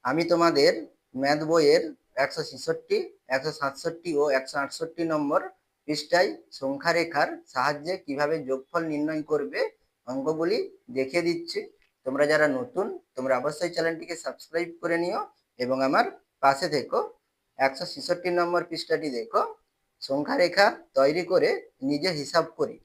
আমি তোমাদের ম্যাথ বইয়ের 166, 167 ও 168 নম্বর পৃষ্ঠায় সংখ্যা রেখার সাহায্যে কিভাবে যোগফল নির্ণয় করবে অঙ্কগুলি দেখিয়ে দিচ্ছি। তোমরা যারা নতুন তোমরা অবশ্যই চ্যানেলটিকে সাবস্ক্রাইব করে নিও এবং আমার পাশে থেকো। 166 নম্বর পৃষ্ঠাটি দেখো, সংখ্যা রেখা তৈরি করে নিজে হিসাব করি।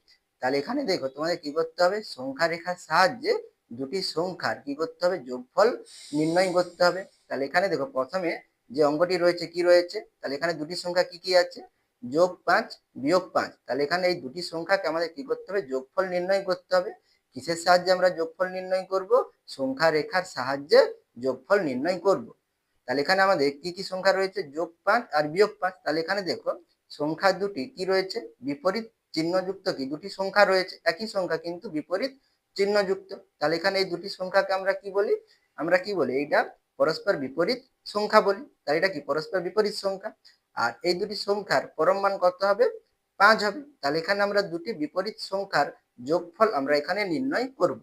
তাহলে এখানে দেখো তোমাদের কি করতে হবে, সংখ্যা রেখার সাহায্যে দুটি সংখ্যার কি করতে হবে, যোগফল নির্ণয় করতে হবে। তাহলে এখানে দেখো প্রথমে যে অঙ্কটি রয়েছে কি রয়েছে, তাহলে এখানে দুটি সংখ্যা কি কি আছে, যোগ 5 বিয়োগ 5। তাহলে এখানে এই দুটি সংখ্যাকে আমাদের কি করতে হবে, যোগফল নির্ণয় করতে হবে। কিসের সাহায্যে আমরা যোগফল নির্ণয় করব, সংখ্যা রেখার সাহায্যে যোগফল নির্ণয় করব। তাহলে এখানে আমাদের কি কি সংখ্যা রয়েছে, যোগ 5 আর বিয়োগ 5। তাহলে এখানে দেখো সংখ্যা দুটি কি রয়েছে, বিপরীত চিহ্নযুক্ত কি দুটি সংখ্যা রয়েছে, একই সংখ্যা কিন্তু বিপরীত চিহ্নযুক্ত। তাহলে এখানে এই দুটি সংখ্যাকে আমরা কি বলি, এইটা পরস্পর বিপরীত সংখ্যা বলি। তাহলে এটা কি পরস্পর বিপরীত সংখ্যা। আর এই দুটি সংখ্যার পরম মান কত হবে, 5 হবে। তাহলে এখানে আমরা দুটি বিপরীত সংখ্যার যোগফল আমরা এখানে নির্ণয় করব।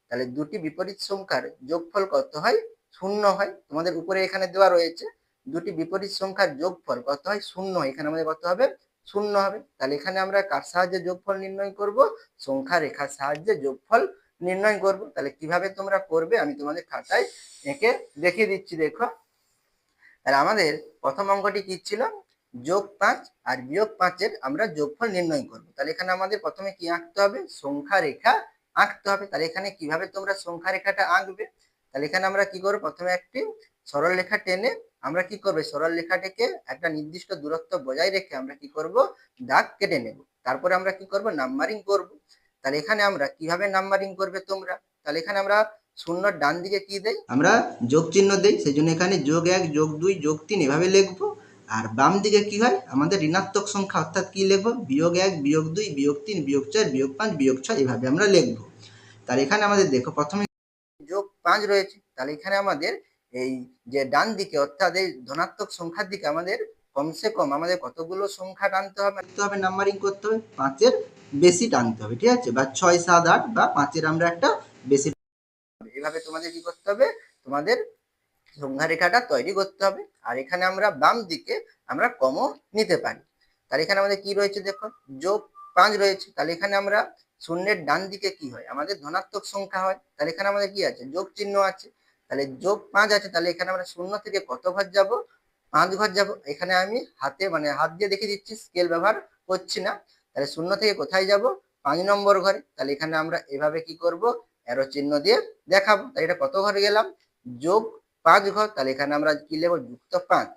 তাহলে দুটি বিপরীত সংখ্যার যোগফল কত হয়, 0 হয়। তোমাদের উপরে এখানে দেওয়া রয়েছে দুটি বিপরীত সংখ্যার যোগফল কত হয়, 0। এখানে আমাদের কত হবে, 0 হবে। তাহলে এখানে আমরা কার সাহায্যে যোগফল নির্ণয় করব, সংখ্যা রেখার সাহায্যে যোগফল নির্ণয় করব। তাহলে কিভাবে তোমরা করবে আমি তোমাদের খাতায় এঁকে দেখিয়ে দিচ্ছি। দেখো তাহলে আমাদের প্রথম অঙ্কটি কি ছিল, যোগ 5 আর বিয়োগ 5 এর আমরা যোগফল নির্ণয় করব। তাহলে এখানে আমাদের প্রথমে কি আঁকতে হবে, সংখ্যা রেখা আঁকতে হবে। তাহলে এখানে কিভাবে তোমরা সংখ্যা রেখাটা আঁকবে, তাহলে এখানে আমরা কি করব, প্রথমে একটি সরল রেখা টেনে আমরা কি করব, সরল রেখাটাকে একটা নির্দিষ্ট দূরত্ব বজায় রেখে আমরা কি করব, দাগ কেটে নেব। তারপরে আমরা কি করব, নাম্বারিং করব। তাহলে এখানে আমরা কিভাবে নাম্বারিং করবে তোমরা, তাহলে এখানে আমরা শূন্যর ডান দিকে কি দেই, আমরা যোগ চিহ্ন দেই। সেই জন্য এখানে যোগ 1 যোগ 2 যোগ 3 এভাবে লিখবো। আর বাম দিকে কি হয়, আমাদের ঋণাত্মক সংখ্যা, অর্থাৎ কি লিখবো, বিয়োগ 1 বিয়োগ 2 বিয়োগ 3 বিয়োগ 4 বিয়োগ 5 বিয়োগ 6 এভাবে আমরা লিখবো। তাহলে এখানে আমাদের দেখো প্রথমে যোগ 5 রয়েছে। তাহলে এখানে আমাদের এই যে ডান দিকে অর্থাৎ এই ধনাত্মক সংখ্যার দিকে আমাদের কমসে কম আমাদের কতগুলো সংখ্যা টানতে হবে, নাম্বারিং করতে হবে, 5 এর বেশি টানতে হবে, ঠিক আছে, বা 6 7 8 বা 5 এর আমরা একটা বেশি। এভাবে তোমাদের কি করতে হবে, তোমাদের সংখ্যা রেখাটা তৈরি করতে হবে। আর এখানে আমরা বাম দিকে আমরা কমও নিতে পারি। তাহলে এখানে আমাদের কি রয়েছে দেখো, যোগ 5 রয়েছে। তাহলে এখানে আমরা শূন্যের ডান দিকে কি হয়, আমাদের ধনাত্মক সংখ্যা হয়। তাহলে এখানে আমাদের কি আছে, যোগ চিহ্ন আছে। তাহলে যোগ 5 আছে। তাহলে এখানে আমরা শূন্য থেকে কত ঘর যাব, 5 ঘর যাব। এখানে আমি হাতে হাত দিয়ে দেখে দিচ্ছি, স্কেল ব্যবহার করছি না। তাহলে শূন্য থেকে কোথায় যাব, 5 নম্বর ঘরে। তাহলে এখানে আমরা এভাবে কি করব, অ্যারো চিহ্ন দিয়ে দেখাবো। তাহলে এটা কত ঘরে গেলাম, যোগ 5 ঘর। তাহলে এখানে আমরা কি লিখবো, যুক্ত 5।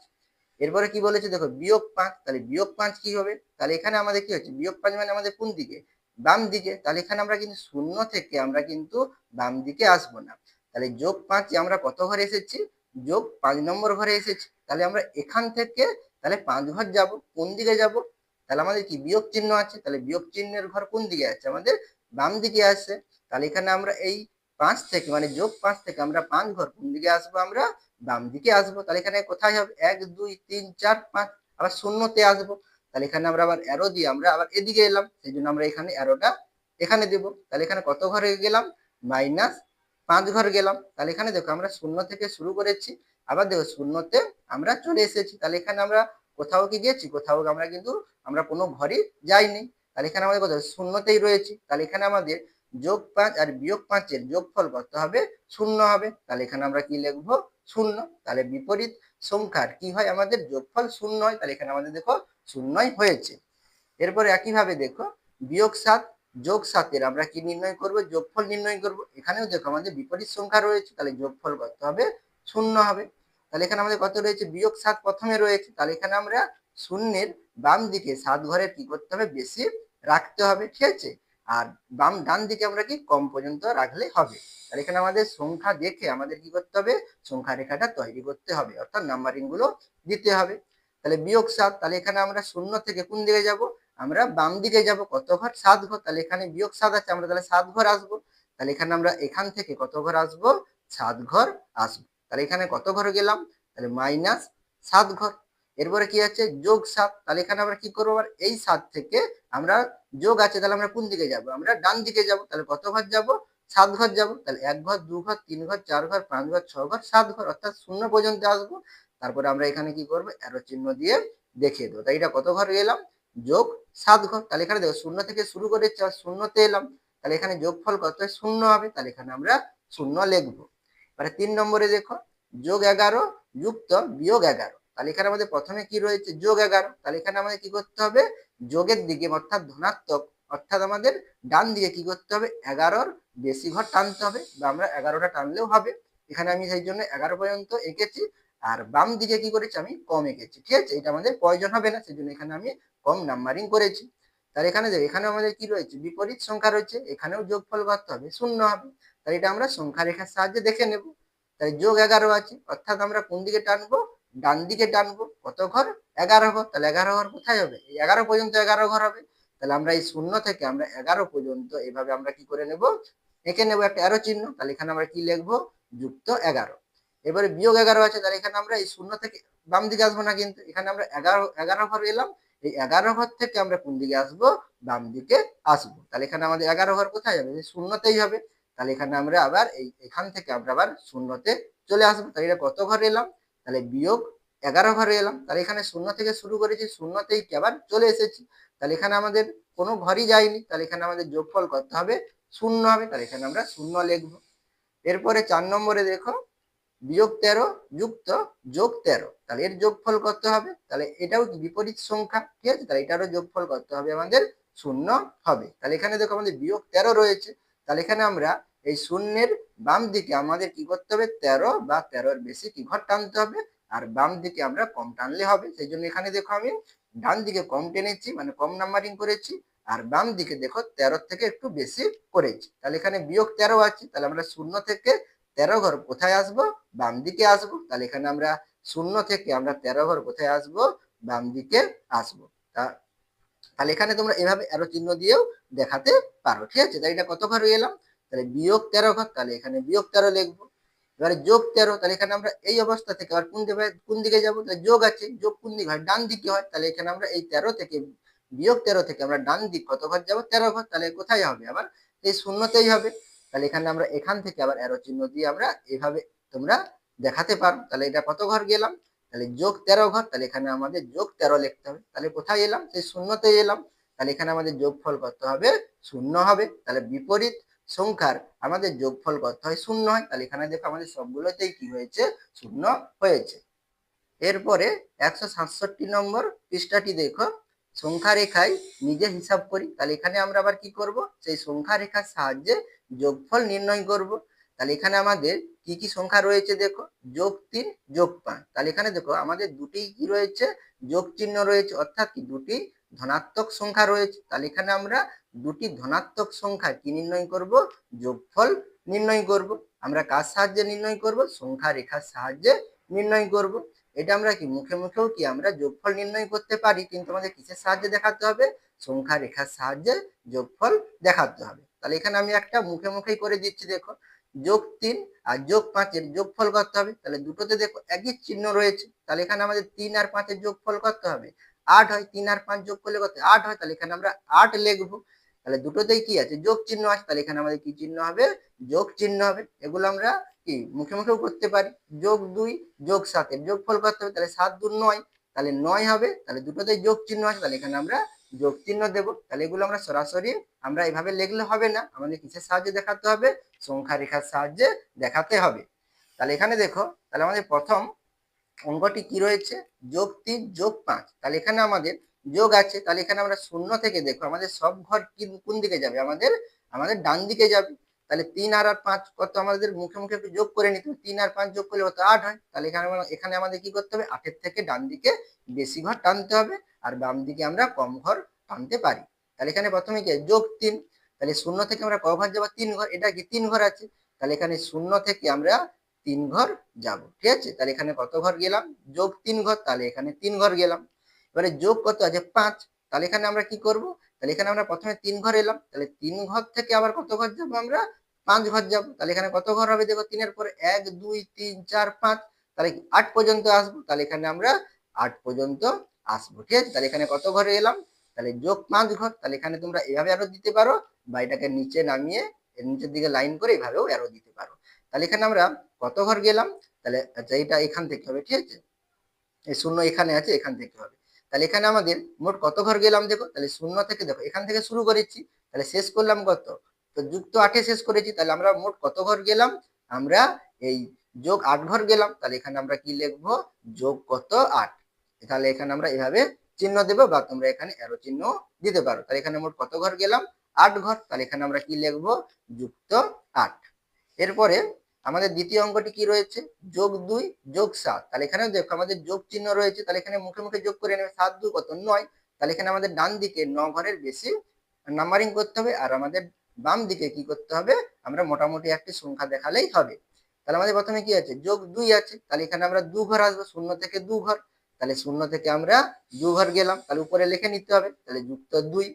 এরপরে কি বলেছে দেখো, বিয়োগ 5। তাহলে বিয়োগ 5 কি হবে, তাহলে এখানে আমাদের কি হচ্ছে, বিয়োগ 5 মানে আমাদের কোন দিকে, বাম দিকে। তাহলে এখানে আমরা কিন্তু শূন্য থেকে আমরা কিন্তু বাম দিকে আসবো না। তাহলে যোগ 5 আমরা কত ঘরে এসেছি, যোগ 5 নম্বর ঘরে এসেছি। তাহলে আমরা এখান থেকে তাহলে 5 ঘর যাব, কোন দিকে যাব, তাহলে আমাদের কি বিয়োগ চিহ্ন আছে। তাহলে বিয়োগ চিহ্নের ঘর কোন দিকে আছে, আমাদের বাম দিকে আছে। তাহলে এখানে আমরা এই 5 থেকে যোগ 5 থেকে আমরা 5 ঘর কোন দিকে আসবো, আমরা বাম দিকে আসবো। তাহলে এখানে কোথায় হবে, 1 2 3 4 5, আবার শূন্যতে আসবো। তাহলে এখানে আমরা আবার অ্যারো দিয়ে আমরা আবার এদিকে এলাম, সেই জন্য আমরা এখানে অ্যারোটা এখানে দেব। তাহলে এখানে কত ঘরে গেলাম, -5 ঘর গেলাম। তাহলে এখানে দেখো আমরা শূন্য থেকে শুরু করেছি, আবার দেখো শূন্যতে আমরা চলে এসেছি। তাহলে এখানে আমরা কোথাও কি গেছি, কোথাও আমরা কিন্তু আমরা কোনো ঘরই যাইনি। তাহলে এখানে আমাদের কোথাও শূন্যতেই রয়েছি। তাহলে এখানে আমাদের যোগ 5 আর বিয়োগ 5 এর যোগফল কত হবে, 0 হবে। তাহলে এখানে আমরা কি লিখবো, 0। তাহলে বিপরীত সংখ্যার কি হয়, আমাদের যোগফল 0 হয়। তাহলে এখানে আমাদের দেখো 0 হয়েছে। এরপরে একইভাবে দেখো বিয়োগ 7 যোগ 7 এর আমরা কি নির্ণয় করব, যোগফল নির্ণয় করব। এখানেও দেখো আমাদের বিপরীত সংখ্যা রয়েছে, তাহলে যোগফল কত হবে, 0 হবে। তাহলে এখানে আমাদের কত রয়েছে, বিয়োগ 7 প্রথমে রয়েছে। তাহলে এখানে আমরা শূন্যের বাম দিকে 7 ঘরের কি করতে হবে, বেশি রাখতে হবে, ঠিক আছে। আর ডান দিকে আমরা কি কম পর্যন্ত রাখলে হবে। তাহলে এখানে আমাদের সংখ্যা দেখে আমাদের কি করতে হবে, সংখ্যা রেখাটা তৈরি করতে হবে, অর্থাৎ নাম্বারিং গুলো দিতে হবে। তাহলে বিয়োগ 7, তাহলে এখানে আমরা শূন্য থেকে কোন দিকে যাব, আমরা বাম দিকে যাব, কত ঘর, 7 ঘর। তাহলে এখানে বিয়োগ 7 আছে, আমরা তাহলে 7 ঘর আসবো। তাহলে এখানে আমরা এখান থেকে কত ঘর আসবো, 7 ঘর আসবো। তাহলে এখানে কত ঘর গেলাম, তাহলে -7 ঘর। এরপরে কি আছে, যোগ 7। তাহলে এখানে আমরা কি করবো, আবার এই 7 থেকে আমরা যোগ আছে, তাহলে আমরা কোন দিকে যাব, আমরা ডান দিকে যাব। তাহলে কত ঘর যাব, 7 ঘর যাব, তাহলে 1 ঘর 2 ঘর 3 ঘর 4 ঘর 5 ঘর 6 ঘর 7 ঘর, অর্থাৎ 0 পর্যন্ত আসবো। তারপরে আমরা এখানে কি করবো, অ্যারো চিহ্ন দিয়ে দেখিয়ে দেবো। তাই এটা কত ঘর গেলাম, যোগ 7 ঘর। তাহলে এখানে দেখো 0 থেকে শুরু করে 0-তে এলাম, তাহলে এখানে যোগফল কত হয়, 0 হবে, তাহলে এখানে আমরা 0 লিখবো। এবারে 3 নম্বরে দেখো, যোগ 11 যুক্ত বিয়োগ 11। তাহলে এখানে আমাদের প্রথমে কি রয়েছে, যোগ 11। তাহলে এখানে আমাদের কি করতে হবে, যোগের দিকে অর্থাৎ ধনাত্মক, অর্থাৎ আমাদের ডান দিকে কি করতে হবে, 11-র বেশি ঘর টানতে হবে, বা আমরা 11টা টানলেও হবে। এখানে আমি সেই জন্য 11 পর্যন্ত এঁকেছি, আর বাম দিকে কি করেছি, আমি কম এঁকেছি। ঠিক আছে, এটা আমাদের প্রয়োজন হবে না, সেই জন্য এখানে আমি কম নাম্বারিং করেছি। তাহলে এখানে দেখো, এখানে আমাদের কি রয়েছে, বিপরীত সংখ্যা রয়েছে, এখানেও যোগফল করতে হবে, 0 হবে। তাহলে এটা আমরা সংখ্যা রেখার সাহায্যে দেখে নেব। তাই যোগ 11 আছে, অর্থাৎ আমরা কোন দিকে টানবো, ডান দিকে টানবো। কত ঘর, 11 ঘর। তাহলে 11 ঘর কোথায় হবে, এই 11 পর্যন্ত 11 ঘর হবে। তাহলে আমরা এই 0 থেকে আমরা 11 পর্যন্ত এভাবে আমরা কি করে নেব, এঁকে নেব একটা অ্যারো চিহ্ন। তাহলে এখানে আমরা কি লিখবো, যুক্ত 11। এবারে বিয়োগ 11 আছে, তাহলে এখানে আমরা এই 0 থেকে বাম দিকে আসবো না, কিন্তু এখানে আমরা 11 ঘর এলাম। এই 11 ঘর থেকে আমরা কোন দিকে আসবো, বাম দিকে আসবো। তাহলে এখানে আমাদের 11 ঘর কোথায় যাবে, 0-তেই হবে। তাহলে এখানে আমরা আবার এখান থেকে আমরা আবার 0-তে চলে আসবো। তাহলে এটা কত ঘর এলাম, তাহলে বিয়োগ 11 ঘরে এলাম। তাহলে এখানে 0 থেকে শুরু করেছি, 0-তেই আবার চলে এসেছি। তাহলে এখানে আমাদের কোনো ঘরই যায়নি, তাহলে এখানে আমাদের যোগফল করতে হবে 0 হবে। তাহলে এখানে আমরা 0 লিখবো। এরপরে 4 নম্বরে দেখো, বিয়োগ 13 যুক্ত যোগ 13। তাহলে এর যোগফল কত হবে, তাহলে এটাও কি বিপরীত সংখ্যা। ঠিক আছে, তাহলে এটারও যোগফল কত হবে আমাদের 0 হবে। তাহলে এখানে দেখো আমাদের বিয়োগ 13 রয়েছে। তাহলে এখানে আমরা এই শূন্যের বাম দিকে আমাদের কি করতে হবে, 13 বা 13-এর বেশি কি ঘর টানতে হবে, আর বাম দিকে আমরা কম টানলে হবে। সেই জন্য এখানে দেখো আমি ডান দিকে কম টেনেছি, মানে কম নাম্বারিং করেছি, আর বাম দিকে দেখো 13 থেকে একটু বেশি করেছি। তাহলে এখানে বিয়োগ 13 আছে, তাহলে আমরা 0 থেকে 13 ঘর কোথায় আসবো, বাম দিকে আসবো। তাহলে এখানে আমরা 0 থেকে আমরা 13 ঘর কোথায় আসবো, বাম দিকে আসবো। তাহলে এখানে তোমরা এভাবে অ্যারো চিহ্ন দিয়েও দেখাতে পারো। ঠিক আছে, তাই এটা কত ঘর হয়ে এলাম, তাহলে বিয়োগ 13 ঘর। তাহলে এখানে বিয়োগ 13 লিখবো। এবারে যোগ 13, তাহলে এখানে আমরা এই অবস্থা থেকে আর কোন দিকে যাবো, তাহলে যোগ আছে, যোগ কোন দিকে হয়, ডান দিকে হয়। তাহলে এখানে আমরা এই 13 থেকে বিয়োগ 13 থেকে আমরা ডান দিক কত ঘর যাবো, 13 ঘর। তাহলে কোথায় হবে, আবার এই 0-তেই হবে। তাহলে এখানে আমরা এখান থেকে আবার অ্যারো চিহ্ন দিয়ে আমরা এভাবে তোমরা দেখাতে পারো। তাহলে এটা কত ঘর গেলাম, তাহলে যোগ 13 ঘর। তাহলে এখানে আমাদের যোগ 13 লিখতে হবে। তাহলে কোথায় এলাম, সেই 0-তেই এলাম। তাহলে এখানে আমাদের যোগফল কত হবে, 0 হবে। তাহলে বিপরীত সংখ্যার আমাদের যোগফল কত হয়, 0 হয়। তাহলে এখানে দেখো আমাদের সবগুলোতেই কি হয়েছে, 0 হয়েছে। এরপরে 167 নম্বর পৃষ্ঠাটি দেখো, সংখ্যা রেখায় নিজে হিসাব করি। তাহলে এখানে আমরা আবার কি করব, সেই সংখ্যা রেখার সাহায্যে যোগফল নির্ণয় করব। তাহলে এখানে আমাদের কি কি সংখ্যা রয়েছে দেখো, যোগ 3 যোগ 5। তাহলে এখানে দেখো আমাদের দুটি কি রয়েছে, যোগ চিহ্ন রয়েছে, অর্থাৎ কি দুটি ধনাত্মক সংখ্যা রয়েছে। তাহলে এখানে আমরা দুটি ধনাত্মক সংখ্যা কি নির্ণয় করব, যোগফল নির্ণয় করব। আমরা কার সাহায্যে নির্ণয় করব, সংখ্যা রেখার সাহায্যে নির্ণয় করব। এটা আমরা কি মুখে মুখেও কি আমরা যোগফল নির্ণয় করতে পারি, কিন্তু আমাদের কিসের সাহায্যে দেখাতে হবে, সংখ্যা রেখার সাহায্যে যোগফল দেখাতে হবে। তাহলে এখানে আমি একটা মুখে মুখেই করে দিচ্ছি, দেখো যোগ 3 আর যোগ 5-এর যোগফল করতে হবে। তাহলে দুটোতে দেখো একই চিহ্ন রয়েছে। তাহলে এখানে আমাদের 3 আর 5-এর যোগফল করতে হবে 8 হয়, 3 আর 5 যোগ করলে কত, 8 হয়। তাহলে এখানে আমরা 8 লিখবো। তাহলে দুটোতেই কি আছে, যোগ চিহ্ন আছে। তাহলে এখানে আমাদের কি চিহ্ন হবে, যোগ চিহ্ন হবে। এগুলো আমরা কি মুখে মুখেও করতে পারি। যোগ 2 যোগ 7-এর যোগফল করতে হবে। তাহলে 7 2 9, তাহলে 9 হবে। তাহলে দুটোতেই যোগ চিহ্ন আছে, তাহলে এখানে আমরা যোগ চিহ্ন দেবো। তাহলে এগুলো আমরা সরাসরি আমরা এভাবে লিখলে হবে না, আমাদের কিসের সাহায্যে দেখাতে হবে, সংখ্যা রেখার সাহায্যে দেখাতে হবে। তাহলে এখানে দেখো, তাহলে আমাদের প্রথম অঙ্কটি কি রয়েছে, যোগ 3 যোগ 5। তাহলে এখানে আমাদের যোগ আছে, তাহলে এখানে আমরা 0 থেকে দেখো আমাদের সব ঘর কোন দিকে যাবে, আমাদের আমাদের ডান দিকে যাবে। তাহলে 3 আর 5 কত, আমাদের মুখে মুখে একটু যোগ করে নিতে হবে। 3 আর 5 যোগ করলে কত, 8 হয়। তাহলে এখানে আমাদের কি করতে হবে, 8-এর থেকে ডান দিকে বেশি ঘর টানতে হবে, আর বাম দিকে আমরা কম ঘর টানতে পারি। তাহলে এখানে প্রথমে কি যোগ 3, তাহলে 0 থেকে আমরা ক ঘর যাবো, 3 ঘর। এটা কি 3 ঘর আছে, তাহলে এখানে 0 থেকে আমরা 3 ঘর যাব। ঠিক আছে, তাহলে এখানে কত ঘর গেলাম, যোগ 3 ঘর। তাহলে এখানে 3 ঘর গেলাম। এবারে যোগ কত আছে, 5। তাহলে এখানে আমরা কি করব, তাহলে এখানে আমরা প্রথমে 3 ঘর এলাম। তাহলে 3 ঘর থেকে আবার কত ঘর যাব, আমরা 5 ঘর যাব। তাহলে এখানে কত ঘর হবে, দেখো 3 এর পরে 1 2 3 4 5, তাহলে 8 পর্যন্ত আসবো। তাহলে এখানে আমরা 8 পর্যন্ত আসবো। ঠিক আছে, তাহলে এখানে কত ঘরে এলাম, তাহলে যোগ 5 ঘর। তাহলে এখানে তোমরা এভাবে আরো দিতে পারো, বা এটাকে নিচে নামিয়ে এর নিচের দিকে লাইন করে এইভাবেও অ্যারো দিতে পারো। তাহলে এখানে আমরা কত ঘর গেলাম, তাহলে আচ্ছা এটা এখান থেকে হবে, ঠিক আছে, এই শূন্য এখানে আছে, এখান থেকে হবে। তাহলে এখানে আমাদের মোট কত ঘর গেলাম দেখো, তাহলে শূন্য থেকে দেখো এখান থেকে শুরু করেছি, তাহলে শেষ করলাম কত, তো যুক্ত 8-এ শেষ করেছি, তাহলে আমরা মোট কত ঘর গেলাম, আমরা এই যোগ 8 ঘর গেলাম। তাহলে এখানে আমরা কি লিখবো, যোগ কত 8। তাহলে এখানে আমরা এভাবে চিহ্ন দেবো, বা তোমরা এখানে অ্যারো চিহ্ন দিতে পারো। তাহলে এখানে মোট কত ঘর গেলাম, 8 ঘর। তাহলে এখানে আমরা কি লিখবো, যুক্ত 8। এরপরে আমাদের দ্বিতীয় অঙ্কটি কি রয়েছে, যোগ 2 যোগ 7। তাহলে এখানে দেখো আমাদের যোগ চিহ্ন রয়েছে, তাহলে এখানে মুখে মুখে যোগ করে নেবে, 7 2 কত 9। তাহলে এখানে আমাদের ডান দিকে 9 ঘরের বেশি নাম্বারিং করতে হবে, আর আমাদের বাম দিকে কি করতে হবে, আমরা মোটামুটি একটি সংখ্যা দেখালেই হবে। তাহলে আমাদের প্রথমে কি আছে, যোগ 2 আছে, তাহলে এখানে আমরা 2 ঘর আসবো, শূন্য থেকে 2 ঘর। তাহলে শূন্য থেকে আমরা 2 ঘর গেলাম, তাহলে উপরে লিখে নিতে হবে, তাহলে যুক্ত 2।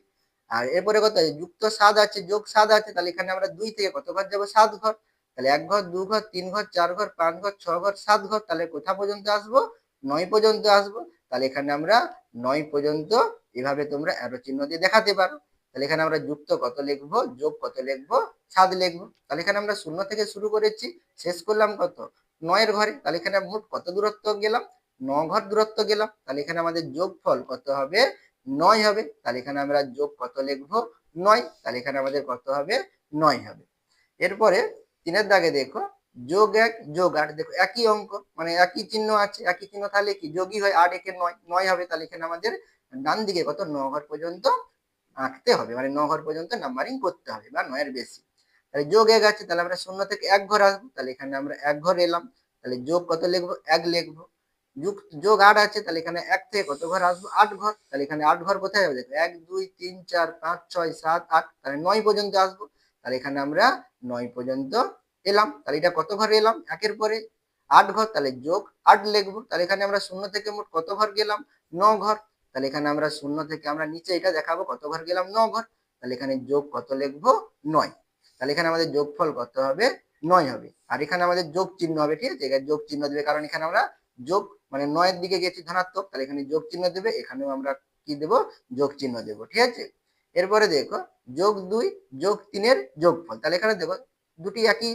আর এরপরে কত আছে, যুক্ত 7 আছে, যোগ 7 আছে, তাহলে এখানে আমরা 2 থেকে কত ঘর যাবো, 7 ঘর। তাহলে 1 ঘর 2 ঘর 3 ঘর 4 ঘর 5 ঘর 6 ঘর 7 ঘর, তাহলে কোথা পর্যন্ত আসবো, 9 পর্যন্ত আসবো। তাহলে এখানে আমরা 9 পর্যন্ত এভাবে তোমরা অ্যারো চিহ্ন দিয়ে দেখাতে পারো। তাহলে এখানে আমরা যুক্ত কত লিখবো, যোগ কত লিখবো, 7 লিখবো। তাহলে এখানে আমরা শূন্য থেকে শুরু করেছি, শেষ করলাম কত, 9 এর ঘরে। তাহলে এখানে মোট কত দূরত্ব গেলাম, 9 ঘর দূরত্ব গেলাম। তাহলে এখানে আমাদের যোগফল কত হবে, 9 হবে। তাহলে এখানে আমরা যোগ কত লিখবো, 9। তাহলে এখানে আমাদের কত হবে, 9 হবে। এরপরে 3-এর দাগে দেখো, যোগ 1 যোগ 8, দেখো একই অঙ্ক, মানে একই চিহ্ন আছে, একই চিহ্ন, তাহলে কি যোগই হয়, 8 1 9 9 হবে। তাহলে এখানে আমাদের ডান দিকে কত, 9 ঘর পর্যন্ত আঁকতে হবে, মানে 9 ঘর পর্যন্ত নাম্বারিং করতে হবে, বা 9 এর বেশি। তাহলে যোগ 1 আছে, তাহলে আমরা শূন্য থেকে 1 ঘর আসবো, তাহলে এখানে আমরা 1 ঘর এলাম। তাহলে যোগ কত লিখবো, 1 লিখবো। যোগ 8 আছে, তাহলে এখানে 1 থেকে কত ঘর আসবো, 8 ঘর। তাহলে এখানে 8 ঘর কোথায় হবে, দেখো 1 2 3 4 5 6 7 8, তাহলে 9 পর্যন্ত আসবো। তাহলে এখানে আমরা 9 পর্যন্ত এলাম। তাহলে এটা কত ঘর এলাম, একের পরে 8 ঘর, তাহলে যোগ 8 লিখবো। তাহলে এখানে আমরা শূন্য থেকে মোট কত ঘর গেলাম, 9 ঘর। তাহলে এখানে আমরা শূন্য থেকে আমরা নিচে এটা দেখাবো কত ঘর গেলাম, 9 ঘর। তাহলে এখানে যোগ কত লিখবো, 9। তাহলে এখানে আমাদের যোগফল কত হবে, 9 হবে। আর এখানে আমাদের যোগ চিহ্ন হবে, ঠিক আছে, এখানে যোগ চিহ্ন দেবে, কারণ এখানে আমরা যোগ মানে 9 এর দিকে গেছি ধনাত্মক, তাহলে এখানে যোগ চিহ্ন দেবে, এখানেও আমরা কি দেব, যোগ চিহ্ন দেব, ঠিক আছে। এরপরে দেখো, যোগ 2 যোগ 3 এর যোগফল। তাহলে এখানে দেখো দুটি একই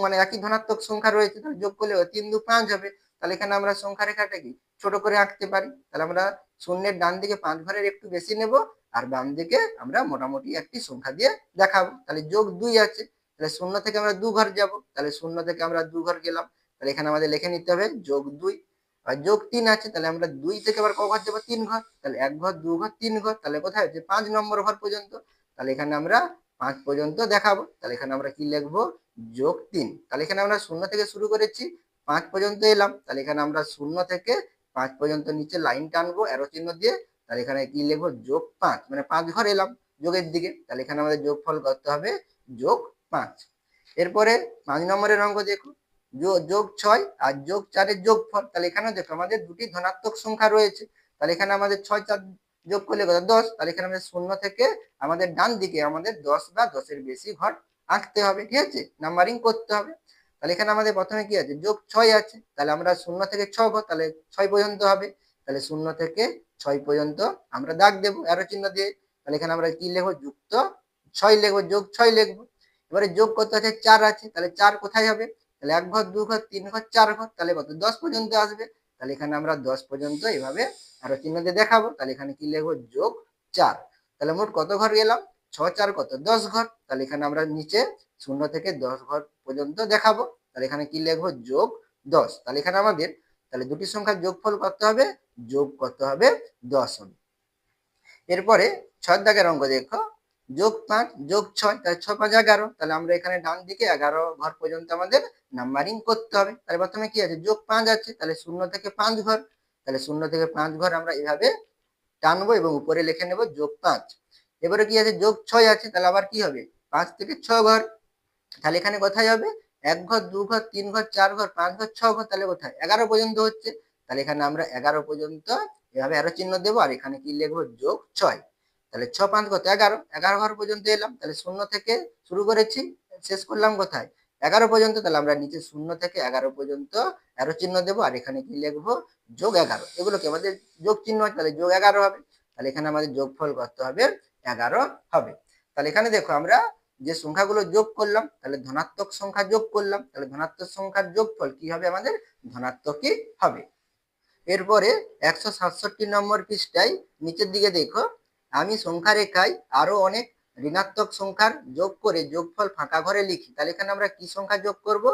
মানে একই ধনাত্মক সংখ্যা রয়েছে, তাহলে যোগ করলে 3 2 5 হবে। তাহলে এখানে আমরা সংখ্যা রেখাটা কি ছোট করে আঁকতে পারি। তাহলে আমরা শূন্যের ডান দিকে 5 ঘরের একটু বেশি নেব, আর বাম দিকে আমরা মোটামুটি একটি সংখ্যা দিয়ে দেখাবো। তাহলে যোগ 2 আছে, তাহলে শূন্য থেকে আমরা 2 ঘর যাব, তাহলে শূন্য থেকে আমরা 2 ঘর গেলাম। তাহলে এখানে আমাদের লিখে নিতে হবে যোগ 2। আর যোগ 3 আছে, তাহলে আমরা 2 থেকে আবার ক ঘর যাবো, 3 ঘর। তাহলে 1 ঘর 2 ঘর 3 ঘর, তাহলে কোথায় হচ্ছে 5 নম্বর ঘর পর্যন্ত। তাহলে এখানে আমরা 5 পর্যন্ত দেখাবো। তাহলে এখানে আমরা কি লিখবো, যোগ 3। তাহলে এখানে আমরা শূন্য থেকে শুরু করেছি, 5 পর্যন্ত এলাম। তাহলে এখানে আমরা শূন্য থেকে 5 পর্যন্ত নিচে লাইন টানবো অ্যারো চিহ্ন দিয়ে। তাহলে এখানে কি লিখবো, যোগ 5, মানে 5 ঘর এলাম যোগের দিকে। তাহলে এখানে আমাদের যোগফল করতে হবে যোগ 5। এরপরে 5 নম্বরের অঙ্ক দেখো, যোগ 6 আর যোগ 4 এর যোগফল। তাহলে এখানে দেখো আমাদের দুটি ধনাত্মক সংখ্যা রয়েছে, তাহলে এখানে আমাদের 6 4 যোগ করলে কত, 10। তাহলে এখানে আমাদের শূন্য থেকে আমাদের ডান দিকে আমাদের 10 বা 10 এর বেশি ঘর আঁকতে হবে, ঠিক আছে, নাম্বারিং করতে হবে। তাহলে এখানে আমাদের প্রথমে কি আছে, যোগ 6 আছে, তাহলে আমরা শূন্য থেকে 6 ঘর, তাহলে 6 পর্যন্ত হবে। তাহলে শূন্য থেকে 6 পর্যন্ত আমরা দাগ দেবো অ্যারো চিহ্ন দিয়ে। তাহলে এখানে আমরা কি লিখবো, যুক্ত 6 লিখবো, যোগ 6 লিখবো। এবারে যোগ কত আছে, 4 আছে, তাহলে 4 কোথায় হবে, তাহলে 1 ঘর 2 ঘর 3 ঘর 4 ঘর, তাহলে কত, 10 পর্যন্ত আসবে। তাহলে এখানে আমরা 10 পর্যন্ত এভাবে আরো চিহ্ন দিয়ে দেখাবো। তাহলে এখানে কি লিখবো, যোগ 4। তাহলে মোট কত ঘর গেলাম, 6 4 কত, 10 ঘর। তাহলে এখানে আমরা নিচে শূন্য থেকে 10 ঘর পর্যন্ত দেখাবো। তাহলে এখানে কি লিখবো, যোগ 10। তাহলে এখানে আমাদের তাহলে দুটি সংখ্যার যোগফল করতে হবে, যোগ করতে হবে 10 হবে। এরপরে 6 দাগের অঙ্ক দেখো, যোগ 5 যোগ 6, তাহলে 6 5 11। তাহলে আমরা এখানে ডান দিকে 11 ঘর পর্যন্ত আমাদের নাম্বারিং করতে হবে। তাহলে প্রথমে কি আছে, যোগ 5 আছে, তাহলে শূন্য থেকে 5 ঘর। তাহলে শূন্য থেকে 5 ঘর আমরা এভাবে টানবো এবং উপরে লিখে নেব যোগ 5। এবারে কি আছে, যোগ 6 আছে, তাহলে আবার কি হবে, 5 থেকে 6 ঘর। তাহলে এখানে কোথায় হবে, 1 ঘর 2 ঘর 3 ঘর 4 ঘর 5 ঘর 6 ঘর, তাহলে কোথায় 11 পর্যন্ত হচ্ছে। তাহলে এখানে আমরা 11 পর্যন্ত এভাবে আরো চিহ্ন দেবো, আর এখানে কি লিখবো, যোগ 6। তাহলে 6 5 কত, 11, 11 ঘর পর্যন্ত এলাম। তাহলে শূন্য থেকে শুরু করেছি, শেষ করলাম কোথায়, 11 পর্যন্ত। তাহলে আমরা নিচে শূন্য থেকে 11 পর্যন্ত আরো চিহ্ন দেবো, আর এখানে কি লিখবো, যোগ 11। এগুলোকে আমাদের যোগ চিহ্ন হয়, তাহলে যোগ 11 হবে। তাহলে এখানে আমাদের যোগফল করতে হবে 11 হবে। তাহলে এখানে দেখো আমরা যে সংখ্যাগুলো যোগ করলাম তাহলে ধনাত্মক সংখ্যা যোগ করলাম, তাহলে ধনাত্মক সংখ্যার যোগফল কি হবে আমাদের ধনাত্মকই হবে। এরপরে 167 নম্বর পৃষ্ঠায় নিচের দিকে দেখো, আমি সংখ্যা রেখায় আরো অনেক ঋণাত্মক সংখ্যার যোগ করে যোগফল ফাঁকা ঘরে লিখি। তাহলে এখানে আমরা কি সংখ্যা যোগ করব?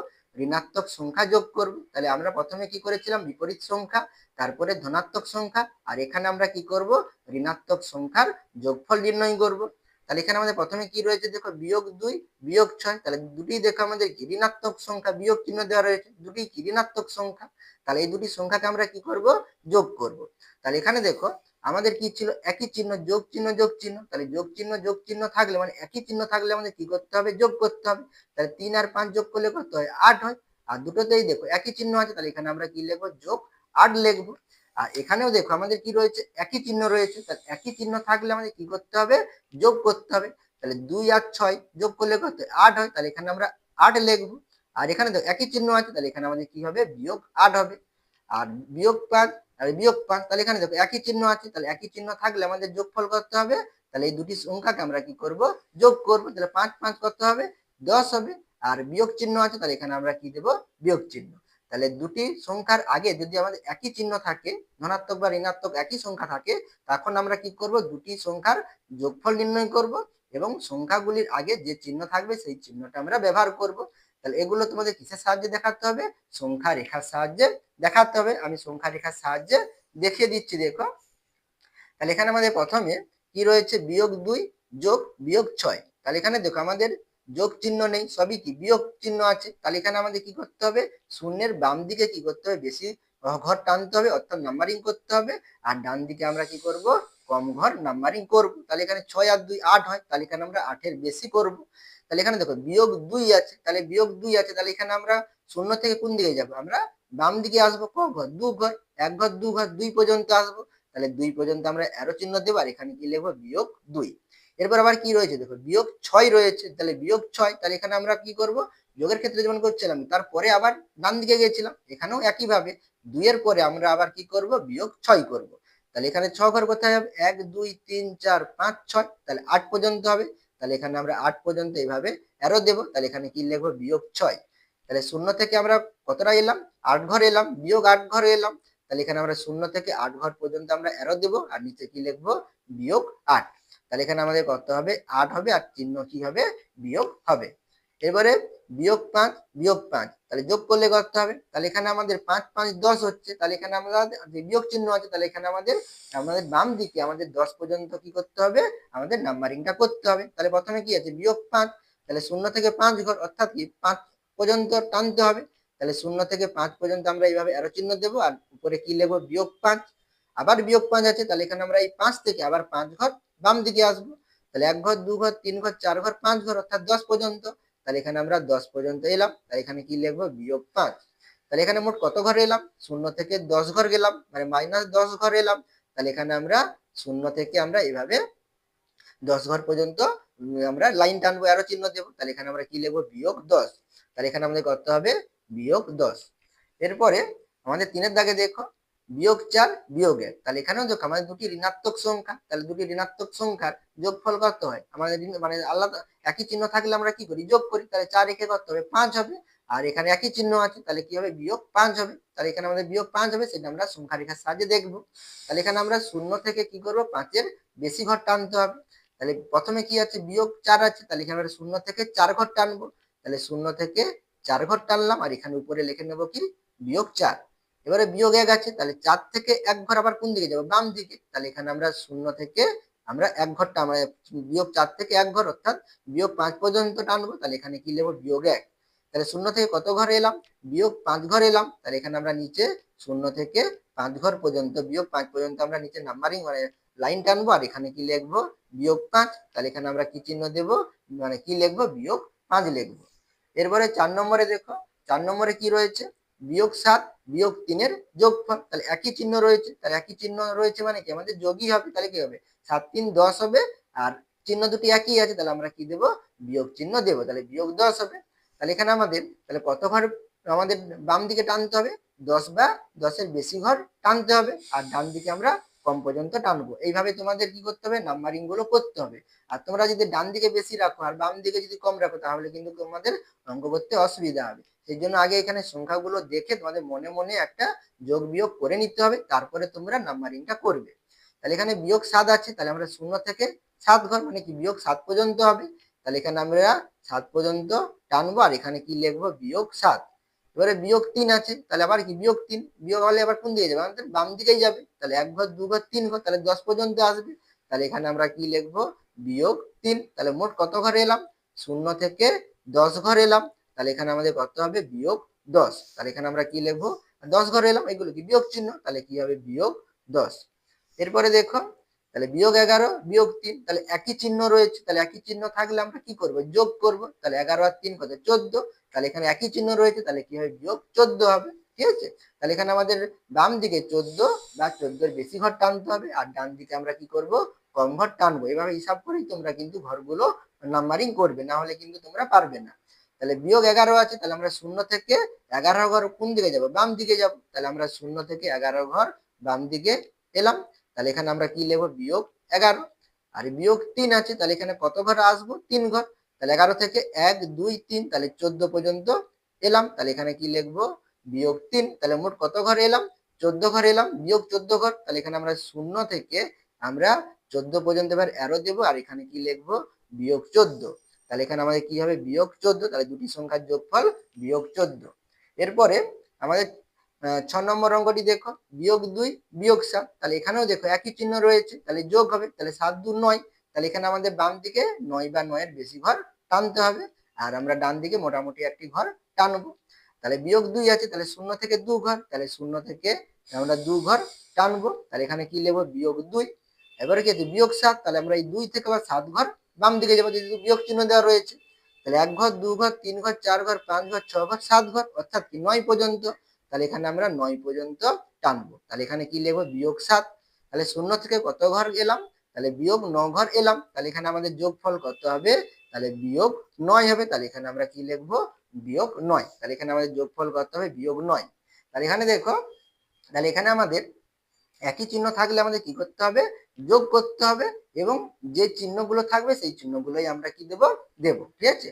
ঋণাত্মক সংখ্যা যোগ করব। তাহলে আমরা প্রথমে কি করেছিলাম? বিপরীত সংখ্যা, তারপরে ধনাত্মক সংখ্যা, আর এখানে আমরা কি করব? ঋণাত্মক সংখ্যার যোগফল নির্ণয় করব। তাহলে এখানে আমাদের প্রথমে কি রয়েছে দেখো, -2 -6। তাহলে দুটি দেখো আমাদের কি ঋণাত্মক সংখ্যা, বিয়োগ চিহ্ন দেওয়া রয়েছে, দুটি কি ঋণাত্মক সংখ্যা। তাহলে এই দুটি সংখ্যাকে আমরা কি করব? যোগ করব। তাহলে এখানে দেখো আমাদের কি ছিল? একই চিহ্ন, যোগ চিহ্ন যোগ চিহ্ন। তাহলে যোগ চিহ্ন থাকলে মানে একই চিহ্ন থাকলে আমাদের কি করতে হবে? যোগ করতে হবে। তাহলে 3 আর 5 যোগ করলে কত হয়? 8 হয়। আর দুটোতেই দেখো একই চিহ্ন আছে, তাহলে এখানে আমরা কি লিখবো? যোগ 8 লিখবো। আর এখানেও দেখো আমাদের কি রয়েছে? একই চিহ্ন রয়েছে। তাহলে একই চিহ্ন থাকলে আমাদের কি করতে হবে? যোগ করতে হবে। তাহলে 2 আর 6 যোগ করলে কত? 8 হয়। তাহলে এখানে আমরা 8 লিখবো। আর এখানে দেখো একই চিহ্ন আছে, তাহলে এখানে আমাদের কি হবে? বিয়োগ 8 হবে। আর -5 আর -5, তাহলে এখানে দেখো একই চিহ্ন আছে, তাহলে একই চিহ্ন থাকলে আমাদের যোগফল করতে হবে। তাহলে এই দুটি সংখ্যাকে আমরা কি করব? যোগ করব। তাহলে 5 5 কত হবে? 10 হবে। আর বিয়োগ চিহ্ন আছে, তাহলে এখানে আমরা কি দেব? বিয়োগ চিহ্ন। তাহলে দুটি সংখ্যার আগে যদি আমাদের একই চিহ্ন থাকে, ধনাত্মক বা ঋণাত্মক একই সংখ্যা থাকে, তখন আমরা কি করব? দুটি সংখ্যার যোগফল নির্ণয় করব এবং সংখ্যাগুলির আগে যে চিহ্ন থাকবে সেই চিহ্নটা আমরা ব্যবহার করব। তাহলে এগুলো তোমাদের কিসের সাহায্যে দেখাতে হবে? সংখ্যা রেখার সাহায্যে দেখাতে হবে। আমি সংখ্যা রেখার সাহায্যে দেখিয়ে দিচ্ছি, দেখো। তাহলে এখানে আমাদের প্রথমে কি রয়েছে? -2 যোগ -6। তাহলে এখানে দেখো আমাদের যোগ চিহ্ন নেই, সবই কি বিয়োগ চিহ্ন আছে। তাহলে এখানে আমাদের কি করতে হবে? শূন্যের বাম দিকে কি করতে হবে? বেশি ঘর টানতে হবে, অর্থাৎ নাম্বারিং করতে হবে। আর ডান দিকে আমরা কি করব? কম ঘর নাম্বারিং করব। তাহলে এখানে 6 আর 2 8 হয়, তাহলে এখানে আমরা 8 এর বেশি করব। তাহলে এখানে দেখো -2 আছে, তাহলে -2 আছে, তাহলে এখানে আমরা শূন্য থেকে কোন দিকে যাব? আমরা বাম দিকে আসবো। ক ঘর? 2 ঘর। 1 ঘর 2 ঘর 2 পর্যন্ত আসবো। তাহলে 2 পর্যন্ত আমরা অ্যারো চিহ্ন দেবো, আর এখানে কি লিখবো? -2। এরপর আবার কি রয়েছে দেখো? -6 রয়েছে, তাহলে -6। তাহলে এখানে আমরা কি করব? যোগের ক্ষেত্রে যেমন করছিলাম, তারপরে আবার ডান দিকে গেছিলাম, এখানেও একইভাবে 2 এর পরে আমরা আবার কি করব? -6 করব। তাহলে এখানে 6 ঘর কোথায় হবে? 1 2 3 4 5 6, তাহলে 8 পর্যন্ত হবে। তাহলে এখানে আমরা 8 পর্যন্ত এইভাবে অ্যারো দেবো। তাহলে এখানে কি লিখবো? -6। তাহলে শূন্য থেকে আমরা কতটা এলাম? 8 ঘর এলাম, -8 ঘর এলাম। তাহলে এখানে আমরা শূন্য থেকে 8 ঘর পর্যন্ত আমরা অ্যারো দেবো, আর নিচে কি লিখবো? -8। তাহলে এখানে আমাদের কত হবে? 8 হবে, আর চিহ্ন কি হবে? বিয়োগ হবে। এবারে -5 -5, তাহলে যোগ করলে কত হবে? তাহলে এখানে আমাদের 5 5 10 হচ্ছে। তাহলে এখানে আমরা যে বিয়োগ চিহ্ন আছে, তাহলে এখানে আমাদের আমাদের বাম দিকে আমাদের 10 পর্যন্ত কি করতে হবে? আমাদের নাম্বারিংটা করতে হবে। তাহলে প্রথমে কি আছে? -5। তাহলে শূন্য থেকে 5 ঘর, অর্থাৎ কি 5 পর্যন্ত টানতে হবে। তাহলে শূন্য থেকে 5 পর্যন্ত আমরা এইভাবে অ্যারো চিহ্ন দেবো, আর উপরে কি লিখবো? -5। আবার -5 আছে, তাহলে এখানে আমরা এই 5 থেকে আবার 5 ঘর বাম দিকে আসবো। তাহলে 1 ঘর 2 ঘর 3 ঘর 4 ঘর 5 ঘর, অর্থাৎ 10 পর্যন্ত। তাহলে এখানে আমরা 10 পর্যন্ত এলাম, তাহলে এখানে কি লিখবো? -5। তাহলে এখানে মোট কত ঘর এলাম? শূন্য থেকে 10 ঘর গেলাম, মানে -10 ঘর এলাম। তাহলে এখানে আমরা শূন্য থেকে আমরা এইভাবে 10 ঘর পর্যন্ত আমরা লাইন টানবো, অ্যারো চিহ্ন দেবো। তাহলে এখানে আমরা কি লিখবো? -10। তাহলে এখানে আমাদের কত হবে? -10। এরপরে আমাদের 3 দাগে দেখো, -4 -1। তাহলে এখানেও দেখো আমাদের দুটি ঋণাত্মক সংখ্যা, তাহলে দুটি ঋণাত্মক সংখ্যার যোগফল কত হয়? আমাদের মানে আলাদা একই চিহ্ন থাকলে আমরা কি করি? যোগ করি। তাহলে 4 রেখে কত হবে? 5 হবে। আর এখানে একই চিহ্ন আছে, তাহলে কি হবে? -5 হবে। তাহলে এখানে আমাদের -5 হবে, সেটা আমরা সংখ্যা রেখার সাহায্যে দেখবো। তাহলে এখানে আমরা শূন্য থেকে কি করবো? 5 এর বেশি ঘর টানতে হবে। তাহলে প্রথমে কি আছে? -4 আছে, তাহলে এখানে আমরা শূন্য থেকে 4 ঘর টানবো। তাহলে শূন্য থেকে 4 ঘর টানলাম, আর এখানে উপরে লিখে নেবো কি? -4। এবারে -1 আছে, তাহলে 4 থেকে 1 ঘর আবার কোন দিকে যাবো? বাম দিকে। তাহলে এখানে আমরা শূন্য থেকে আমরা 1 ঘর টানবো, -4 থেকে 1 ঘর, অর্থাৎ -5 পর্যন্ত টানবো। তাহলে এখানে কি লিখবো? -1। তাহলে শূন্য থেকে কত ঘর এলাম? -5 ঘর এলাম। তাহলে এখানে আমরা নিচে শূন্য থেকে 5 ঘর পর্যন্ত, -5 পর্যন্ত আমরা নিচে নাম্বারিং মানে লাইন টানবো, আর এখানে কি লিখবো? -5। তাহলে এখানে আমরা কি চিহ্ন দেবো? মানে কি লিখবো? -5 লিখবো। এরপরে 4 নম্বরে দেখো, 4 নম্বরে কি রয়েছে? -7 -3 এর যোগফল। তাহলে একই চিহ্ন রয়েছে, তাহলে একই চিহ্ন রয়েছে মানে কি? আমাদের যোগই হবে। তাহলে কি হবে? 7 3 10 হবে, আর চিহ্ন দুটি একই আছে, তাহলে আমরা কি দেবো? বিয়োগ চিহ্ন দেবো। তাহলে -10 হবে। তাহলে এখানে আমাদের তাহলে কত ঘর আমাদের বাম দিকে টানতে হবে? 10 বা 10 এর বেশি ঘর টানতে হবে, আর ডান দিকে আমরা কম পর্যন্ত টানবো। এইভাবে তোমাদের কি করতে হবে, নাম্বারিং গুলো করতে হবে। আর তোমরা যদি ডান দিকে বেশি রাখো আর বাম দিকে যদি কম রাখো তাহলে কিন্তু তোমাদের অঙ্ক করতে অসুবিধা হবে। সেই জন্য আগে এখানে সংখ্যাগুলো দেখে তোমাদের মনে মনে একটা যোগ বিয়োগ করে নিতে হবে, তারপরে তোমরা নাম্বারিংটা করবে। তাহলে এখানে বিয়োগ 7 আছে, তাহলে আমরা 0 থেকে 7 ঘর মানে কি বিয়োগ 7 পর্যন্ত হবে। তাহলে এখানে আমরা 7 পর্যন্ত টানবো আর এখানে কি লিখবো, বিয়োগ 7। এবারে বিয়োগ 3 আছে, তাহলে আবার কি বিয়োগ 3, বিয়োগ হলে আবার কোন দিকে যাবে, আমাদের বাম দিকেই যাবে। তাহলে 1 ঘর 2 ঘর 3 ঘর, তাহলে 10 পর্যন্ত আসবে। তাহলে এখানে আমরা কি লিখবো, বিয়োগ 3। তাহলে মোট কত ঘর এলাম, 0 থেকে 10 ঘর এলাম। তাহলে এখানে আমাদের কত হবে, বিয়োগ 10। তাহলে এখানে আমরা কি লিখবো, 10 ঘর এলাম, এগুলো কি বিয়োগ চিহ্ন, তাহলে কি হবে, বিয়োগ 10। এরপরে দেখো, তাহলে বিয়োগ 11 বিয়োগ 3, তাহলে একই চিহ্ন রয়েছে, তাহলে একই চিহ্ন থাকলে আমরা কি করব, যোগ করব। তাহলে 11 আর 3 কত, 14। তাহলে এখানে একই চিহ্ন রয়েছে, তাহলে কি হবে, বিয়োগ 14 হবে। ঠিক আছে, তাহলে এখানে আমাদের বাম দিকে 14 বা 14 এর বেশি ঘর টানতে হবে, আর ডান দিকে আমরা কি করব, কম ঘর টানবো। এভাবে হিসাব করেই তোমরা কিন্তু ঘরগুলো নাম্বারিং করবে, না হলে কিন্তু তোমরা পারবে না। তাহলে বিয়োগ 11 আছে, তাহলে আমরা 0 থেকে 11 ঘর কোন দিকে যাব, বাম দিকে যাব। তাহলে আমরা 0 থেকে 11 ঘর বাম দিকে এলাম। তাহলে এখানে আমরা কি লিখবো, বিয়োগ 11। আর বিয়োগ 3 আছে, তাহলে এখানে কত ঘর আসবো, 3 ঘর। তাহলে 11 থেকে 1 2 3, তাহলে 14 পর্যন্ত এলাম। তাহলে এখানে কি লিখবো, বিয়োগ 3। তাহলে মোট কত ঘর এলাম, 14 ঘর এলাম, বিয়োগ 14 ঘর। তাহলে এখানে আমরা 0 থেকে আমরা 14 পর্যন্ত এবার অ্যারো দেবো, আর এখানে কি লিখবো, বিয়োগ 14। তাহলে এখানে আমাদের কি হবে, বিয়োগ 14। তাহলে দুটি সংখ্যার যোগফল বিয়োগ 14। এরপরে আমাদের 6 নম্বর অঙ্কটি দেখো, বিয়োগ 2 বিয়োগ 7। তাহলে এখানেও দেখো একই চিহ্ন রয়েছে, তাহলে যোগ হবে। তাহলে 7 2 9, তাহলে এখানে আমাদের বাম দিকে 9 বা 9 এর বেশি ঘর টানতে হবে, আর আমরা ডান দিকে মোটামুটি একটি ঘর টানবো। তাহলে বিয়োগ 2 আছে, তাহলে 0 থেকে 2 ঘর, তাহলে 0 থেকে আমরা 2 ঘর টানবো। তাহলে এখানে কি লিখবো, বিয়োগ 2। এবারে কি আছে, বিয়োগ 7, তাহলে আমরা এই 2 থেকে আবার 7 ঘর বাম দিকে যাবো, যেহেতু বিয়োগ চিহ্ন দেওয়া রয়েছে। তাহলে 1 ঘর 2 ঘর 3 ঘর 4 ঘর 5 ঘর 6 ঘর 7 ঘর, অর্থাৎ কি 9 পর্যন্ত। তাহলে এখানে আমরা 9 পর্যন্ত টানবো। তাহলে এখানে কি লিখবো, বিয়োগ 7। তাহলে 0 থেকে কত ঘর এলাম, তাহলে বিয়োগ 9 ঘর এলাম। তাহলে এখানে আমাদের যোগফল কত হবে, তাহলে বিয়োগ 9 হবে। তাহলে এখানে আমরা কি লিখবো, বিয়োগ 9। তাহলে এখানে আমাদের যোগফল কত হবে, বিয়োগ 9। তাহলে এখানে দেখো, তাহলে এখানে আমাদের একই চিহ্ন থাকলে আমাদের কি করতে হবে, যোগ করতে হবে, এবং যে চিহ্নগুলো থাকবে সেই চিহ্নগুলোই আমরা কি দেব, ঠিক আছে।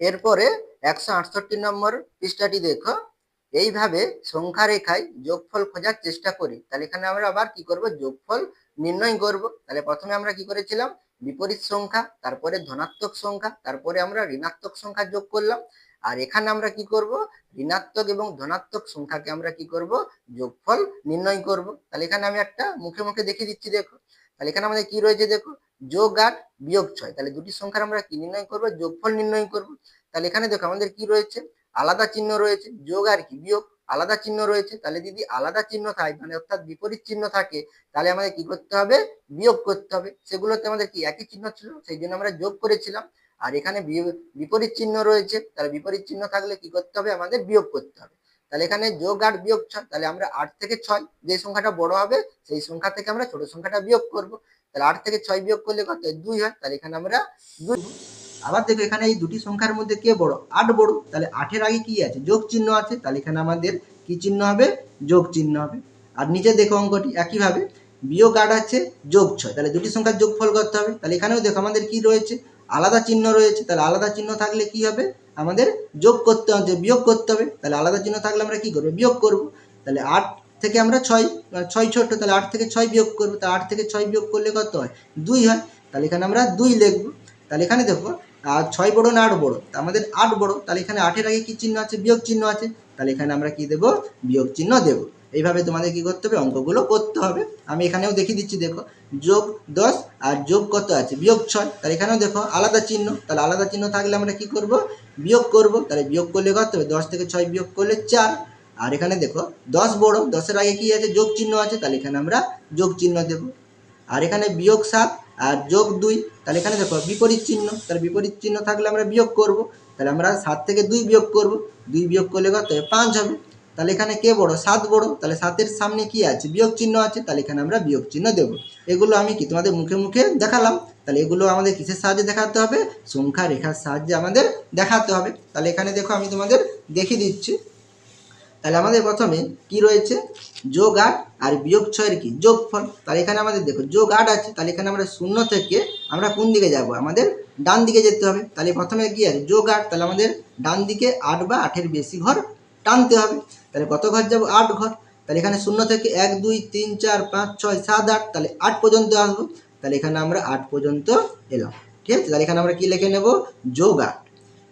এরপরে 168 নম্বর পৃষ্ঠাটি দেখো, এইভাবে সংখ্যা রেখায় যোগফল খোঁজার চেষ্টা করি। তাহলে এখানে আমরা আবার কি করব, যোগফল নির্ণয় করব। তাহলে প্রথমে আমরা কি করেছিলাম, বিপরীত সংখ্যা, তারপরে ধনাত্মক সংখ্যা, তারপরে আমরা ঋণাত্মক সংখ্যা যোগ করলাম। আর এখানে আমরা কি করব, ঋণাত্মক এবং ধনাত্মক সংখ্যাকে আমরা কি করব, যোগফল নির্ণয় করব। তাহলে এখানে আমি একটা মুখে মুখে দেখিয়ে দিচ্ছি, দেখো। তাহলে এখানে আমাদের কি রয়েছে, দেখো, যোগ 8 বিয়োগ 6। তাহলে দুটি সংখ্যার আমরা কি নির্ণয় করব, যোগফল নির্ণয় করব। তাহলে এখানে দেখো আমাদের কি রয়েছে, আলাদা চিহ্ন রয়েছে, যোগ আর কি বিয়োগ আলাদা চিহ্ন রয়েছে। তাহলে যদি আলাদা চিহ্ন থাকে, মানে অর্থাৎ বিপরীত চিহ্ন থাকে, তাহলে আমাদের কি করতে হবে, বিয়োগ করতে হবে। সেগুলোতে আমাদের কি একই চিহ্ন ছিল, সেই জন্য আমরা যোগ করেছিলাম। আর এখানে বিপরীত চিহ্ন রয়েছে, তাহলে বিপরীত চিহ্ন থাকলে কি করতে হবে, আমাদের বিয়োগ করতে হবে। তাহলে এখানে যোগ 8 বিয়োগ 6, তাহলে আমরা 8 থেকে 6, যে সংখ্যাটা বড় হবে সেই সংখ্যা থেকে আমরা ছোট সংখ্যাটা বিয়োগ করব। তাহলে 8 থেকে 6 বিয়োগ করলে কত, 2 হয়। তাহলে এখানে আমরা 2। আবার দেখো এখানে এই দুটি সংখ্যার মধ্যে কে বড়, 8 বড়। তাহলে 8 এর আগে কি আছে, যোগ চিহ্ন আছে, তাহলে এখানে আমাদের কি চিহ্ন হবে, যোগ চিহ্ন হবে। আর নিচে দেখো অঙ্কটি একইভাবে, বিয়োগ 8 আছে, যোগ 6, তাহলে দুটি সংখ্যার যোগফল করতে হবে। তাহলে এখানেও দেখো আমাদের কি রয়েছে, আলাদা চিহ্ন রয়েছে। তাহলে আলাদা চিহ্ন থাকলে কি হবে, আমাদের যোগ করতে হবে, বিয়োগ করতে হবে। তাহলে আলাদা চিহ্ন থাকলে আমরা কি করবো, বিয়োগ করব। তাহলে 8 থেকে আমরা 6, 6 ছোট, তাহলে 8 থেকে 6 বিয়োগ করবো। তাহলে 8 থেকে 6 বিয়োগ করলে কত হয়, 2 হয়। তাহলে এখানে আমরা 2 লিখবো। তাহলে এখানে দেখো, আর 6 বড় না 8 বড়, আমাদের 8 বড়। তাহলে এখানে 8 এর আগে কি চিহ্ন আছে, বিয়োগ চিহ্ন আছে। তাহলে এখানে আমরা কি দেব, বিয়োগ চিহ্ন দেব। এইভাবে তোমাদের কি করতে হবে, অঙ্কগুলো করতে হবে। আমি এখানেও দেখিয়ে দিচ্ছি, দেখো, যোগ 10 আর যোগ কত আছে, বিয়োগ 6। তাহলে এখানেও দেখো আলাদা চিহ্ন, তাহলে আলাদা চিহ্ন থাকলে আমরা কি করব, বিয়োগ করব। তাহলে বিয়োগ করলে কত হবে, 10 থেকে 6 বিয়োগ করলে 4। আর এখানে দেখো 10 বড়, 10 এর আগে কি আছে, যোগ চিহ্ন আছে, তাহলে এখানে আমরা যোগ চিহ্ন দেব। আর এখানে বিয়োগ 7 আর যোগ 2, তাহলে এখানে দেখো বিপরীত চিহ্ন, তাহলে বিপরীত চিহ্ন থাকলে আমরা বিয়োগ করব। তাহলে আমরা 7 থেকে 2 বিয়োগ করব, 2 বিয়োগ করলে কত হবে, 5 হবে। তাহলে এখানে কে বড়, 7 বড়। তাহলে 7 এর সামনে কি আছে, বিয়োগ চিহ্ন আছে, তাহলে এখানে আমরা বিয়োগ চিহ্ন দেব। এগুলো আমি কি তোমাদের মুখে মুখে দেখালাম। তাহলে এগুলো আমাদের কিসের সাহায্যে দেখাতে হবে, সংখ্যা রেখার সাহায্যে আমাদের দেখাতে হবে। তাহলে এখানে দেখো আমি তোমাদের দেখিয়ে দিচ্ছি। তাহলে আমাদের প্রথমে কি রয়েছে, যোগ 8 আর বিয়োগ 6 এর কি যোগফল। তাহলে এখানে আমাদের দেখো যোগ 8 আছে, তাহলে এখানে আমরা শূন্য থেকে আমরা কোন দিকে যাব, আমাদের ডান দিকে যেতে হবে। তাহলে প্রথমে কি আছে যোগ 8, তাহলে আমাদের ডান দিকে 8 বা 8 এর বেশি ঘর টানতে হবে। তাহলে কত ঘর যাব, 8 ঘর। তাহলে এখানে শূন্য থেকে 1 2 3 4 5 6 7 8, তাহলে 8 পর্যন্ত আসবো। তাহলে এখানে আমরা 8 পর্যন্ত এলাম, ঠিক আছে। তাহলে এখানে আমরা কি লিখে নেব, যোগ 8।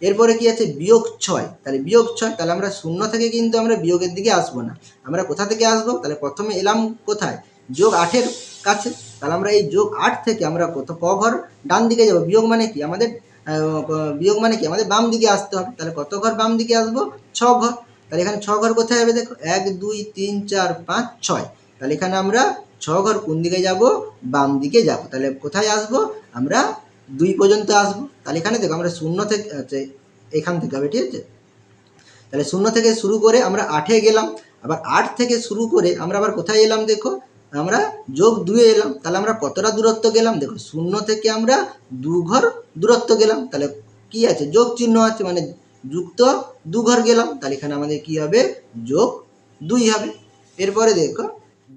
এরপরে কি আছে বিয়োগ 6, তাহলে বিয়োগ 6, তাহলে আমরা শূন্য থেকে কিন্তু আমরা বিয়োগের দিকে আসবো না, আমরা কোথা থেকে আসবো, তাহলে প্রথমে এলাম কোথায়, যোগ 8-এর কাছে। তাহলে আমরা এই যোগ 8 থেকে আমরা ক ঘর ডান দিকে যাব, বিয়োগ মানে কি আমাদের বিয়োগ মানে কি আমাদের বাম দিকে আসতে হবে। তাহলে কত ঘর বাম দিকে আসবো, 6 ঘর। তাহলে এখানে 6 ঘর কোথায় হবে, দেখো 1 2 3 4 5 6। তাহলে এখানে আমরা 6 ঘর কোন দিকে যাব, বাম দিকে যাব। তাহলে কোথায় আসবো, আমরা 2 পর্যন্ত আসবো। তাহলে এখানে দেখো আমরা শূন্য থেকে এখান থেকে হবে, ঠিক আছে। তাহলে শূন্য থেকে শুরু করে আমরা 8-এ গেলাম, আবার 8 থেকে শুরু করে আমরা আবার কোথায় এলাম, দেখো আমরা যোগ 2-এ এলাম। তাহলে আমরা কতটা দূরত্ব গেলাম, দেখো শূন্য থেকে আমরা 2 ঘর দূরত্ব গেলাম। তাহলে কি আছে, যোগ চিহ্ন আছে, মানে যুক্ত 2 ঘর গেলাম। তাহলে এখানে আমাদের কি হবে, যোগ 2 হবে। এরপরে দেখো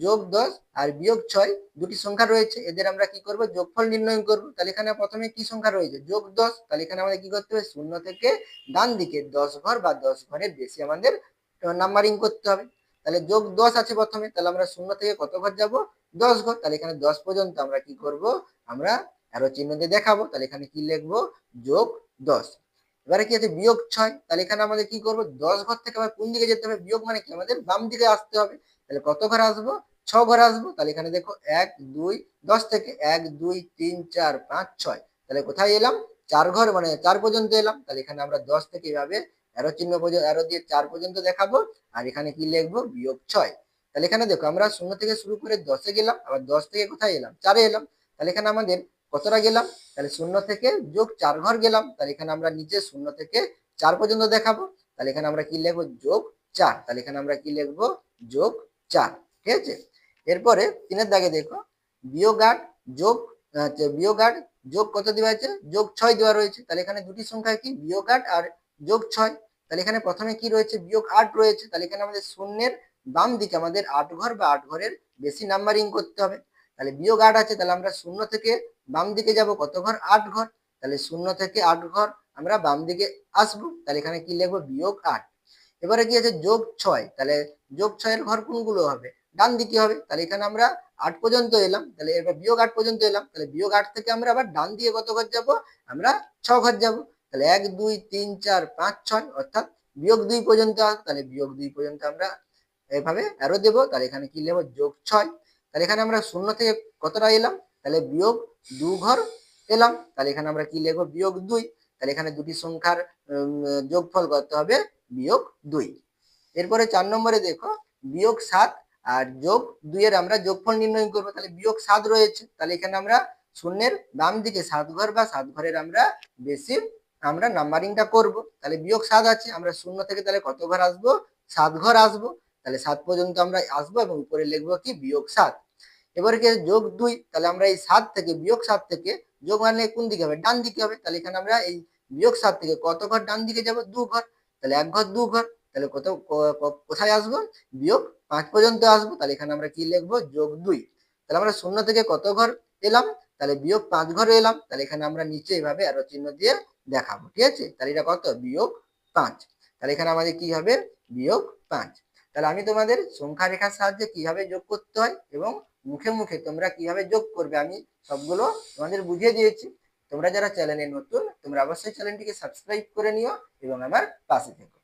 যোগ 10 আর বিয়োগ 6 দুটি সংখ্যা রয়েছে, এদের আমরা কি করব, যোগফল নির্ণয় করব। তাহলে এখানে প্রথমে কি সংখ্যা রয়েছে, যোগ 10। তাহলে এখানে আমাদের কি করতে হবে, শূন্য থেকে ডান দিকে 10 ঘর বা 10 ঘরের বেশি আমাদের নাম্বারিং করতে হবে। তাহলে যোগ 10 আছে প্রথমে, তাহলে আমরা শূন্য থেকে কত ঘর যাব, 10 ঘর। তাহলে এখানে 10 পর্যন্ত আমরা কি করব, আমরা অ্যারো চিহ্ন দিয়ে দেখাবো। তাহলে এখানে কি লিখবো, যোগ 10। এবারে কি আছে বিয়োগ 6, তাহলে এখানে আমাদের কি করব, 10 ঘর থেকে আবার কোন দিকে যেতে হবে, বিয়োগ মানে কি আমাদের বাম দিকে আসতে হবে। তাহলে কত ঘর আসবো, 6 ঘর আসবো। তাহলে এখানে দেখো 1 2 10 থেকে 1 2 3 4 5 6, তাহলে কোথায় এলাম, 4 ঘর, মানে 4 পর্যন্ত এলাম। তাহলে এখানে আমরা 10 থেকে এভাবে অ্যারো চিহ্ন পর্যন্ত, অ্যারো দিয়ে 4 পর্যন্ত দেখাবো। আর এখানে কি লিখবো, বিয়োগ 6। তাহলে এখানে দেখো আমরা শূন্য থেকে শুরু করে 10-এ গেলাম, আবার 10 থেকে কোথায় এলাম, 4-এ এলাম। তাহলে এখানে আমাদের কতটা গেলাম, তাহলে শূন্য থেকে যোগ 4 ঘর গেলাম। তাহলে এখানে আমরা নিচে শূন্য থেকে 4 পর্যন্ত দেখাবো। তাহলে এখানে আমরা কি লিখবো, যোগ 4। তাহলে এখানে আমরা কি লিখবো, যোগ 4, ঠিক আছে। এরপরে 3-এর দাগে দেখো বিয়োগ 8 যোগ বিয়োগ 8 যোগ কত দেওয়া আছে, যোগ 6 দেওয়া রয়েছে। তাহলে এখানে দুটি সংখ্যা কি, বিয়োগ 8 আর যোগ 6। তাহলে এখানে প্রথমে কি রয়েছে, বিয়োগ 8 রয়েছে। তাহলে এখানে আমাদের শূন্যের বাম দিকে আমাদের 8 ঘর বা 8 ঘরের বেশি নাম্বারিং করতে হবে। তাহলে বিয়োগ 8 আছে, তাহলে আমরা শূন্য থেকে বাম দিকে যাব কত ঘর, 8 ঘর। তাহলে শূন্য থেকে 8 ঘর আমরা বাম দিকে আসবো। তাহলে এখানে কি লিখবো, বিয়োগ 8। এবারে কি আছে যোগ 6, তাহলে যোগ 6 এর ঘর কোনগুলো হবে, ডান দিকে হবে। তাহলে এখানে আমরা 8 পর্যন্ত এলাম, তাহলে এবার বিয়োগ 8 পর্যন্ত এলাম। তাহলে বিয়োগ 8 থেকে আমরা আবার ডান দিকে কত ঘর যাব, আমরা 6 ঘর যাব। তাহলে 1 2 3 4 5 6, অর্থাৎ বিয়োগ 2 পর্যন্ত। তাহলে বিয়োগ 2 পর্যন্ত আমরা এভাবে অ্যারো দেবো। তাহলে এখানে কি লিখবো, যোগ 6। তাহলে এখানে আমরা শূন্য থেকে কতটা এলাম, তাহলে বিয়োগ 2 ঘর এলাম। তাহলে এখানে আমরা কি লিখবো, বিয়োগ 2। তাহলে এখানে দুটি সংখ্যার যোগফল করতে হবে, বিয়োগ 2। এরপরে 4 নম্বরে দেখো বিয়োগ 7 আর যোগ 2 এর আমরা যোগফল নির্ণয় করবো। তাহলে বিয়োগ 7 রয়েছে, তাহলে এখানে আমরা শূন্যের বাম দিকে 7 ঘর বা 7 ঘরের আমরা বেশি আমরা নাম্বারিংটা করব। তাহলে বিয়োগ 7 আছে, আমরা শূন্য থেকে তাহলে কত ঘর আসবো, 7 ঘর আসবো। তাহলে 7 পর্যন্ত আমরা আসবো এবং উপরে লিখবো কি, বিয়োগ 7। এবারে কি যোগ 2, তাহলে আমরা এই 7 থেকে বিয়োগ 7 থেকে যোগ মানে কোন দিকে হবে, ডান দিকে হবে। তাহলে এখানে আমরা এই বিয়োগ 7 থেকে কত ঘর ডান দিকে যাব, 2 ঘর। তাহলে 1 ঘর 2 ঘর, তাহলে কোথায় আসবো, বিয়োগ 5 পর্যন্ত আসবো। তাহলে এখানে আমরা কি লিখবো, যোগ 2। তাহলে আমরা শূন্য থেকে কত ঘর এলাম, তাহলে বিয়োগ 5 ঘরে এলাম। তাহলে এখানে আমরা নিচে এভাবে অ্যারো চিহ্ন দিয়ে দেখাবো, ঠিক আছে। তাহলে এটা কত, বিয়োগ 5। তাহলে এখানে আমাদের কি হবে, বিয়োগ 5। তাহলে আমি তোমাদের সংখ্যা রেখার সাহায্যে কিভাবে যোগ করতে হয় এবং মুখে মুখে তোমরা কিভাবে যোগ করবে আমি সবগুলো তোমাদের বুঝিয়ে দিয়েছি। তোমরা যারা চ্যানেলে নতুন, তোমরা অবশ্যই চ্যানেলটিকে সাবস্ক্রাইব করে নিও এবং আমার পাশে থেকো।